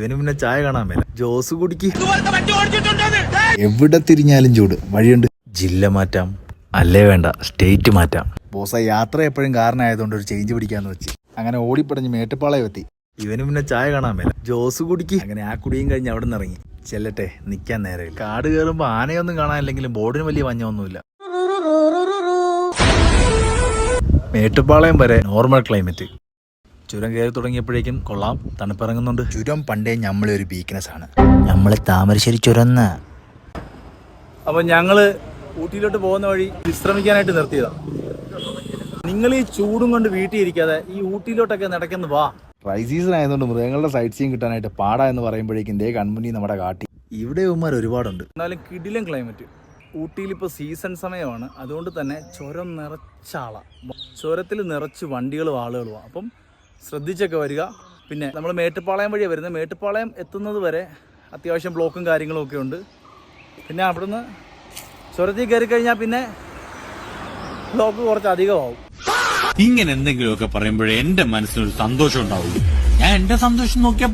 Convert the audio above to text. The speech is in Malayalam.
ഇവന് പിന്നെ ചായ കാണാൻ മേല. ജോസ് കുടിക്ക്. എവിടെ തിരിഞ്ഞാലും ചൂട്. വഴിയുണ്ട്. ജില്ല മാറ്റാം, അല്ലേ വേണ്ട സ്റ്റേറ്റ് മാറ്റാം. ബോസ യാത്ര എപ്പോഴും കാരണമായതുകൊണ്ട് ഒരു ചേഞ്ച് പിടിക്കാന്ന് വെച്ച് അങ്ങനെ ഓടിപ്പടഞ്ഞ് മേട്ടുപ്പാളയം എത്തി. ഇവന് പിന്നെ ചായ കാണാൻ മേല. ജോസ് കുടിക്ക്. അങ്ങനെ ആ കുടിയും കഴിഞ്ഞ് അവിടെ നിന്ന് ഇറങ്ങി. ചെല്ലട്ടെ, നിക്കാൻ നേരമില്ല. കാട് കയറുമ്പോ ആനയൊന്നും കാണാനില്ലെങ്കിലും ബോർഡിന് വലിയ വഞ്ഞൊന്നുമില്ല. മേട്ടുപ്പാളയം വരെ നോർമൽ ക്ലൈമറ്റ്. ചുരം കയറി തുടങ്ങിയപ്പോഴേക്കും കൊള്ളാം, തണുപ്പിറങ്ങുന്നുണ്ട്. ചുരം പണ്ടേ നമ്മളെ ഒരു വീക്ക്നെസ് ആണ്. നമ്മളെ താമരശ്ശേരി ചുരന്ന്. അപ്പൊ ഞങ്ങള് ഊട്ടിയിലോട്ട് പോകുന്ന വഴി വിശ്രമിക്കാനായിട്ട് നിർത്തിയതാ. നിങ്ങൾ ഈ ചൂടും കൊണ്ട് വീട്ടിൽ ഇരിക്കാതെ ഈ ഊട്ടിയിലോട്ടൊക്കെ നടക്കുന്നു വാ. ഡ്രൈ സീസൺ ആയതുകൊണ്ട് മൃഗങ്ങളുടെ സൈറ്റ് സീൻ കിട്ടാനായിട്ട് പാടാ എന്ന് പറയുമ്പോഴേക്കും ദേ കൺമുന്നി നമ്മുടെ കാട്ടി. ഇവിടെ ഉമ്മാർ ഒരുപാടുണ്ട്. എന്നാലും കിടിലൻ ക്ലൈമറ്റ്. ഊട്ടിയിൽ ഇപ്പോൾ സീസൺ സമയമാണ്, അതുകൊണ്ട് തന്നെ ചുരം നിറച്ചാളാ. ചുരത്തിൽ നിറച്ച് വണ്ടികളും ആളുകളുമാണ്. അപ്പം ശ്രദ്ധിച്ചൊക്കെ വരിക. പിന്നെ നമ്മൾ മേട്ടുപ്പാളയം വഴിയാണ് വരുന്നത്. മേട്ടുപ്പാളയം എത്തുന്നത് വരെ അത്യാവശ്യം ബ്ലോക്കും കാര്യങ്ങളും ഒക്കെ ഉണ്ട്. പിന്നെ അവിടുന്ന് ചുരത്തിൽ കയറി കഴിഞ്ഞാൽ പിന്നെ ബ്ലോക്ക് കുറച്ച് അധികമാവും. ഇങ്ങനെ എന്തെങ്കിലുമൊക്കെ പറയുമ്പോഴേ എന്റെ മനസ്സിനൊരു സന്തോഷം ഉണ്ടാവുള്ളൂ. ഞാൻ എന്റെ സന്തോഷം നോക്കിയാൽ